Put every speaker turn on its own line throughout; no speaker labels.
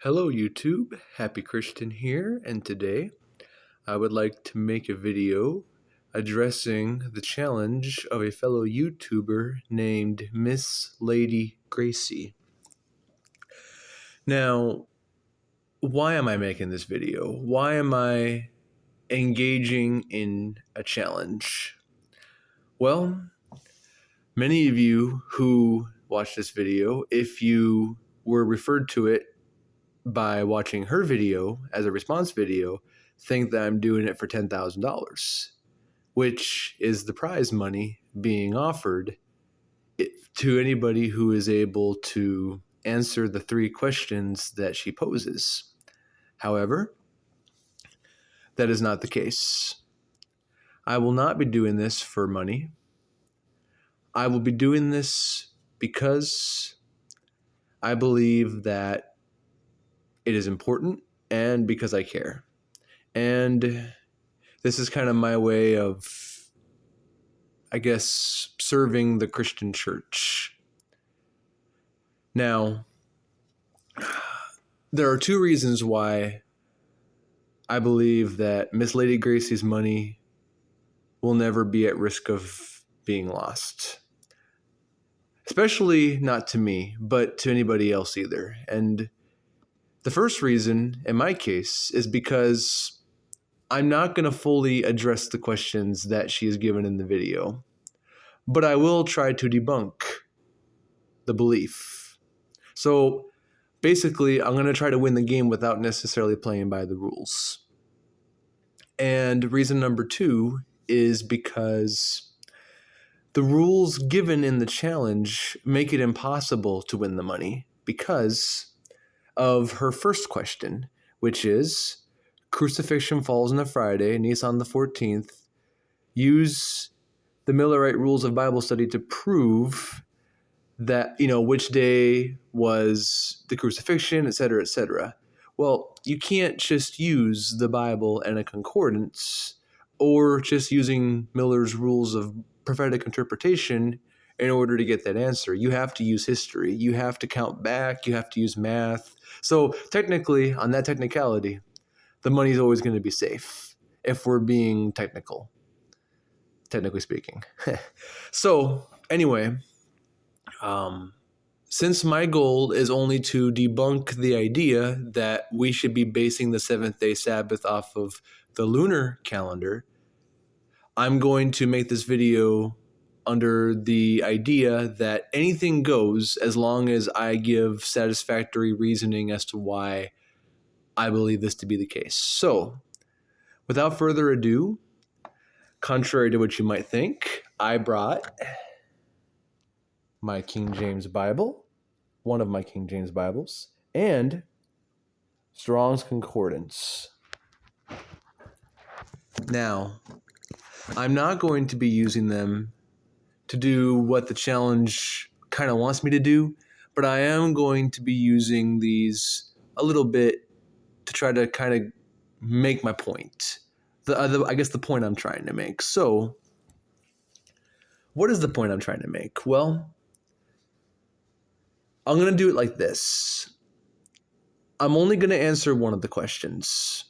Hello YouTube, Happy Christian here, and today I would like to make a video addressing the challenge of a fellow YouTuber named MissladyGracie's. Now, why am I making this video? Why am I engaging in a challenge? Well, many of you who watch this video, if you were referred to it by watching her video as a response video, think that I'm doing it for $10,000, which is the prize money being offered to anybody who is able to answer the 3 questions that she poses. However, that is not the case. I will not be doing this for money. I will be doing this because I believe that it is important and because I care. And this is kind of my way of, I guess, serving the Christian church. Now, there are 2 reasons why I believe that MissladyGracie's money will never be at risk of being lost. Especially not to me, but to anybody else either. And the first reason, in my case, is because I'm not going to fully address the questions that she has given in the video, but I will try to debunk the belief. So basically, I'm going to try to win the game without necessarily playing by the rules. And reason number 2 is because the rules given in the challenge make it impossible to win the money because of her first question, which is, crucifixion falls on a Friday, Nisan the 14th. Use the Millerite rules of Bible study to prove that, which day was the crucifixion, etc., etc. Well, you can't just use the Bible and a concordance or just using Miller's rules of prophetic interpretation in order to get that answer. You have to use history. You have to count back. You have to use math. So technically, on that technicality, the money's always going to be safe if we're being technically speaking. So anyway, since my goal is only to debunk the idea that we should be basing the 7th-day Sabbath off of the lunar calendar, I'm going to make this video under the idea that anything goes as long as I give satisfactory reasoning as to why I believe this to be the case. So, without further ado, contrary to what you might think, I brought my King James Bible, one of my King James Bibles, and Strong's Concordance. Now, I'm not going to be using them to do what the challenge kind of wants me to do, but I am going to be using these a little bit to try to kind of make my point. I guess the point I'm trying to make. So, what is the point I'm trying to make? Well, I'm going to do it like this. I'm only going to answer one of the questions.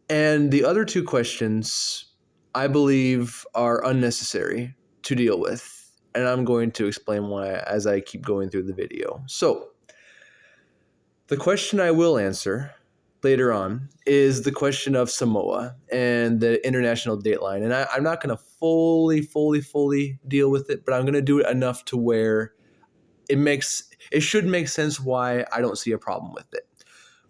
And the other 2 questions, I believe, are unnecessary to deal with. And I'm going to explain why as I keep going through the video. So, the question I will answer later on is the question of Samoa and the international dateline. And I'm not going to fully deal with it, but I'm going to do it enough to where it should make sense why I don't see a problem with it.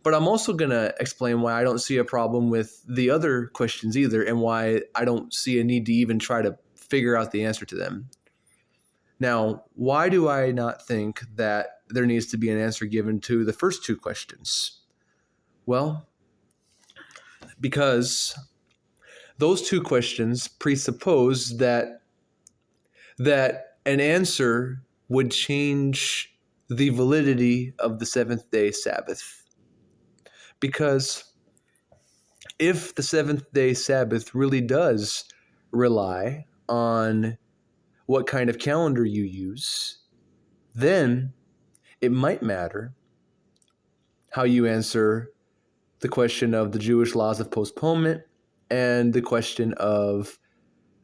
But I'm also going to explain why I don't see a problem with the other questions either, and why I don't see a need to even try to figure out the answer to them. Now, why do I not think that there needs to be an answer given to the first 2 questions? Well, because those 2 questions presuppose that an answer would change the validity of the 7th-day Sabbath. Because if the 7th-day Sabbath really does rely on what kind of calendar you use, then it might matter how you answer the question of the Jewish laws of postponement and the question of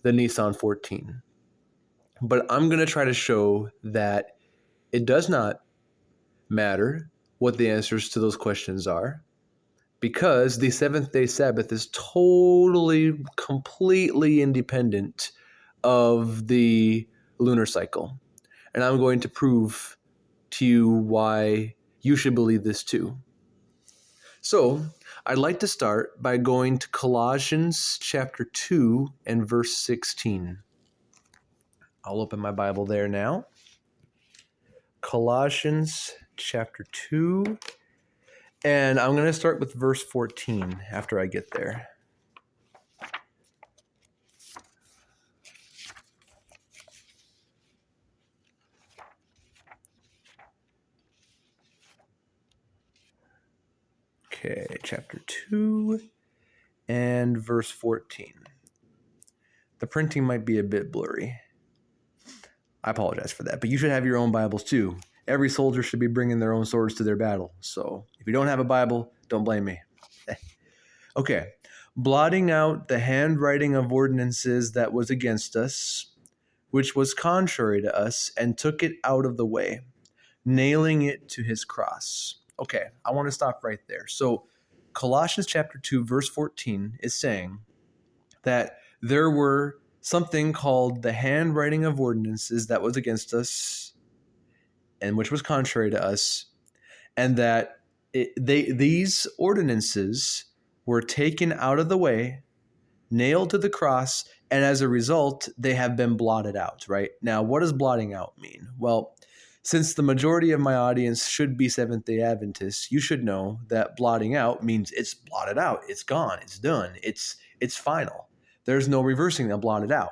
the Nissan 14. But I'm going to try to show that it does not matter what the answers to those questions are, because the seventh-day Sabbath is totally, completely independent of the lunar cycle. And I'm going to prove to you why you should believe this too. So, I'd like to start by going to Colossians chapter 2 and verse 16. I'll open my Bible there now. Colossians chapter 2, and I'm going to start with verse 14 after I get there. Okay, chapter 2 and verse 14. The printing might be a bit blurry. I apologize for that, but you should have your own Bibles too. Every soldier should be bringing their own swords to their battle. So if you don't have a Bible, don't blame me. Okay. Blotting out the handwriting of ordinances that was against us, which was contrary to us, and took it out of the way, nailing it to his cross. Okay, I want to stop right there. So Colossians chapter 2, verse 14 is saying that there were something called the handwriting of ordinances that was against us and which was contrary to us, and that these ordinances were taken out of the way, nailed to the cross, and as a result, they have been blotted out, right? Now, what does blotting out mean? Well, since the majority of my audience should be Seventh-day Adventists, you should know that blotting out means it's blotted out, it's gone, it's done, it's final. There's no reversing that blotted out.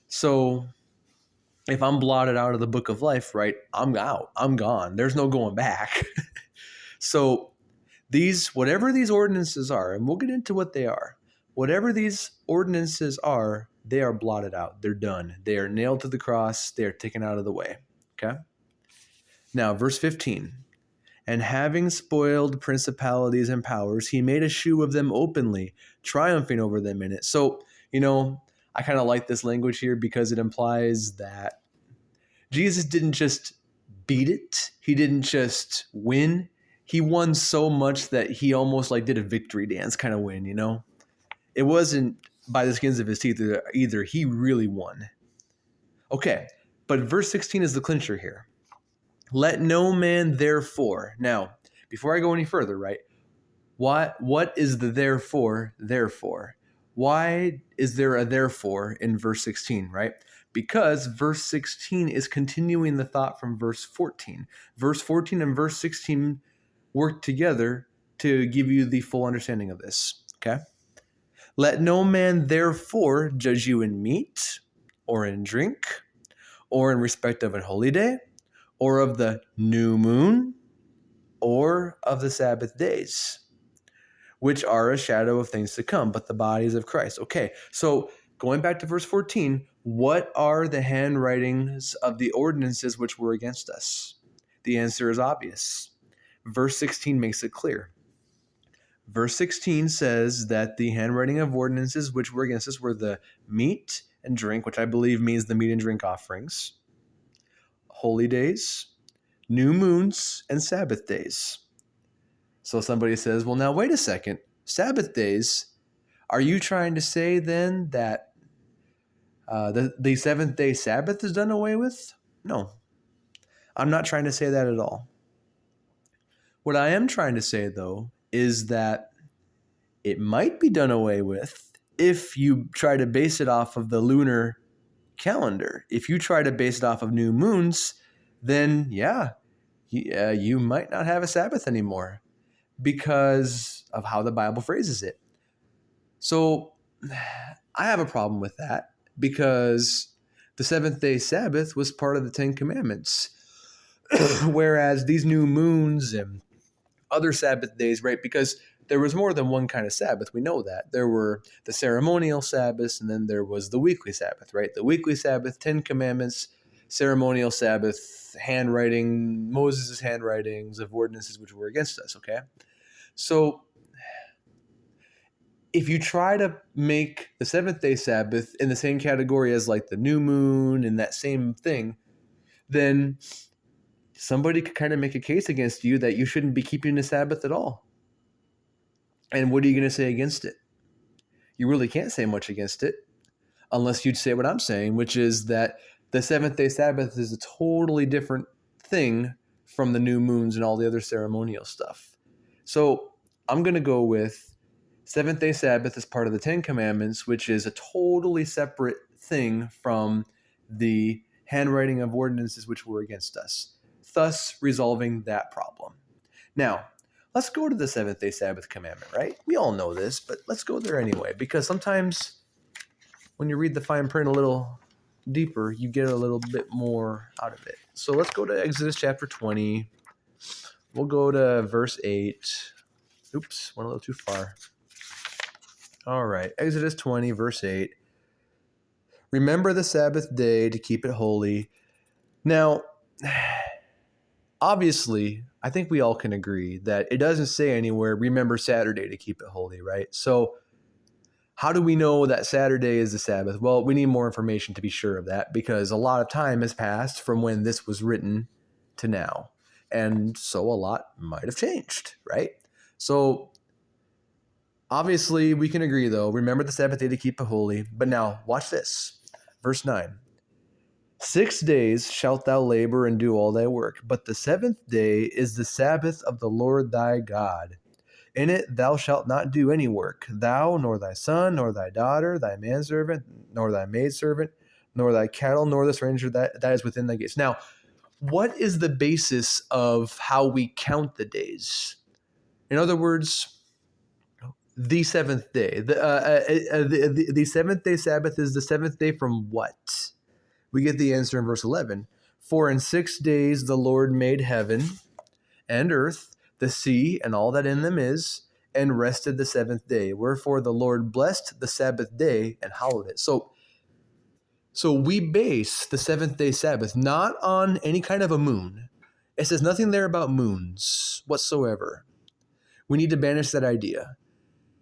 So if I'm blotted out of the book of life, right, I'm out, I'm gone. There's no going back. So whatever these ordinances are, and we'll get into what they are, whatever these ordinances are, they are blotted out. They're done. They are nailed to the cross. They are taken out of the way. Okay? Now, verse 15. And having spoiled principalities and powers, he made a shoe of them openly, triumphing over them in it. So, I kind of like this language here because it implies that Jesus didn't just beat it. He didn't just win. He won so much that he almost did a victory dance kind of win, It wasn't by the skins of his teeth either. He really won. Okay, but verse 16 is the clincher here. Let no man therefore. Now, before I go any further, right? What is the therefore? Why is there a therefore in verse 16, right? Because verse 16 is continuing the thought from verse 14. Verse 14 and verse 16 work together to give you the full understanding of this, okay? Let no man therefore judge you in meat or in drink or in respect of a holy day or of the new moon or of the Sabbath days, which are a shadow of things to come, but the bodies of Christ. Okay, so going back to verse 14, what are the handwritings of the ordinances which were against us? The answer is obvious. Verse 16 makes it clear. Verse 16 says that the handwriting of ordinances which were against us were the meat and drink, which I believe means the meat and drink offerings, holy days, new moons, and Sabbath days. So somebody says, well, now wait a second. Sabbath days, are you trying to say then that the seventh-day Sabbath is done away with? No, I'm not trying to say that at all. What I am trying to say, though, is that it might be done away with if you try to base it off of the lunar calendar. If you try to base it off of new moons, then you might not have a Sabbath anymore because of how the Bible phrases it. So I have a problem with that because the seventh-day Sabbath was part of the Ten Commandments, whereas these new moons and other Sabbath days, right? Because there was more than one kind of Sabbath. We know that. There were the ceremonial Sabbaths, and then there was the weekly Sabbath, right? The weekly Sabbath, 10 Commandments, ceremonial Sabbath handwriting, Moses' handwritings of ordinances which were against us, okay? So if you try to make the seventh-day Sabbath in the same category as like the new moon and that same thing, then somebody could kind of make a case against you that you shouldn't be keeping the Sabbath at all. And what are you going to say against it? You really can't say much against it unless you'd say what I'm saying, which is that the seventh-day Sabbath is a totally different thing from the new moons and all the other ceremonial stuff. So I'm going to go with seventh-day Sabbath as part of the Ten Commandments, which is a totally separate thing from the handwriting of ordinances which were against us, thus resolving that problem. Now, let's go to the seventh-day Sabbath commandment, right? We all know this, but let's go there anyway, because sometimes when you read the fine print a little deeper, you get a little bit more out of it. So let's go to Exodus chapter 20. We'll go to verse 8. Oops, went a little too far. All right, Exodus 20, verse 8. Remember the Sabbath day to keep it holy. Now, obviously, I think we all can agree that it doesn't say anywhere, remember Saturday to keep it holy, right? So how do we know that Saturday is the Sabbath? Well, we need more information to be sure of that, because a lot of time has passed from when this was written to now. And so a lot might have changed, right? So obviously, we can agree, though, remember the Sabbath day to keep it holy. But now, watch this. Verse 9. 6 days shalt thou labor and do all thy work, but the seventh day is the Sabbath of the Lord thy God. In it thou shalt not do any work, thou, nor thy son, nor thy daughter, thy manservant, nor thy maidservant, nor thy cattle, nor the stranger that is within thy gates. Now, what is the basis of how we count the days? In other words, the seventh day. The seventh-day Sabbath is the seventh day from what? We get the answer in verse 11. For in 6 days the Lord made heaven and earth, the sea, and all that in them is, and rested the seventh day. Wherefore the Lord blessed the Sabbath day and hallowed it. So we base the seventh-day Sabbath not on any kind of a moon. It says nothing there about moons whatsoever. We need to banish that idea.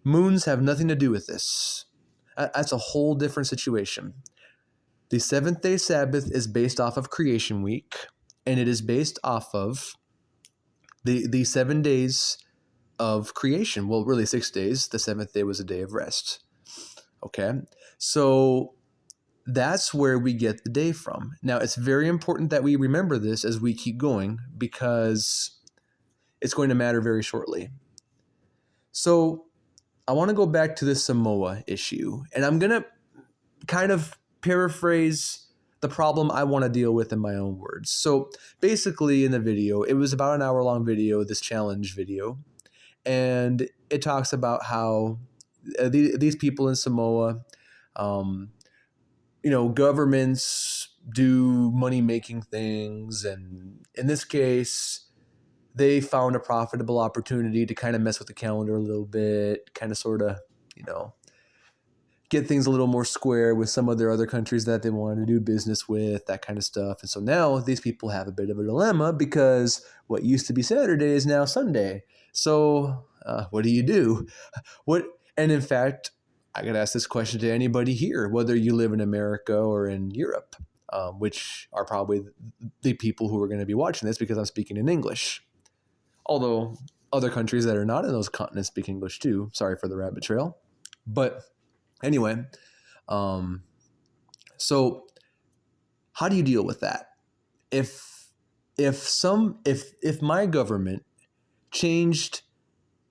Moons have nothing to do with this. That's a whole different situation. The seventh-day Sabbath is based off of creation week, and it is based off of the 7 days of creation. Well, really 6 days. The seventh day was a day of rest. Okay? So that's where we get the day from. Now, it's very important that we remember this as we keep going, because it's going to matter very shortly. So I want to go back to the Samoa issue, and I'm going to kind of paraphrase the problem I want to deal with in my own words. So basically in the video, it was about an hour-long video, this challenge video, and it talks about how these people in Samoa, governments do money-making things, and in this case, they found a profitable opportunity to kind of mess with the calendar a little bit, kind of sort of, get things a little more square with some of their other countries that they wanted to do business with, that kind of stuff. And so now these people have a bit of a dilemma, because what used to be Saturday is now Sunday. So what do you do? And in fact, I could ask this question to anybody here, whether you live in America or in Europe, which are probably the people who are going to be watching this, because I'm speaking in English. Although other countries that are not in those continents speak English too. Sorry for the rabbit trail. But anyway, so how do you deal with that? If my government changed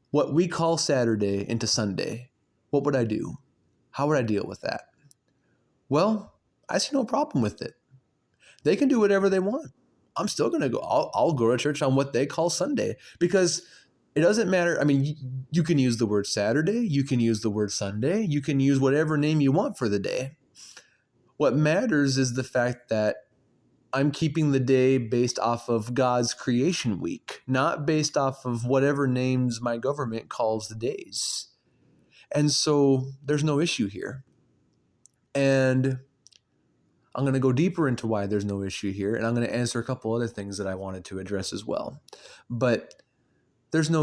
what we call Saturday into Sunday, what would I do? How would I deal with that? Well, I see no problem with it. They can do whatever they want. I'm still going to go. I'll go to church on what they call Sunday, because it doesn't matter. I mean, you can use the word Saturday. You can use the word Sunday. You can use whatever name you want for the day. What matters is the fact that I'm keeping the day based off of God's creation week, not based off of whatever names my government calls the days. And so there's no issue here. And I'm going to go deeper into why there's no issue here, and I'm going to answer a couple other things that I wanted to address as well. But there's no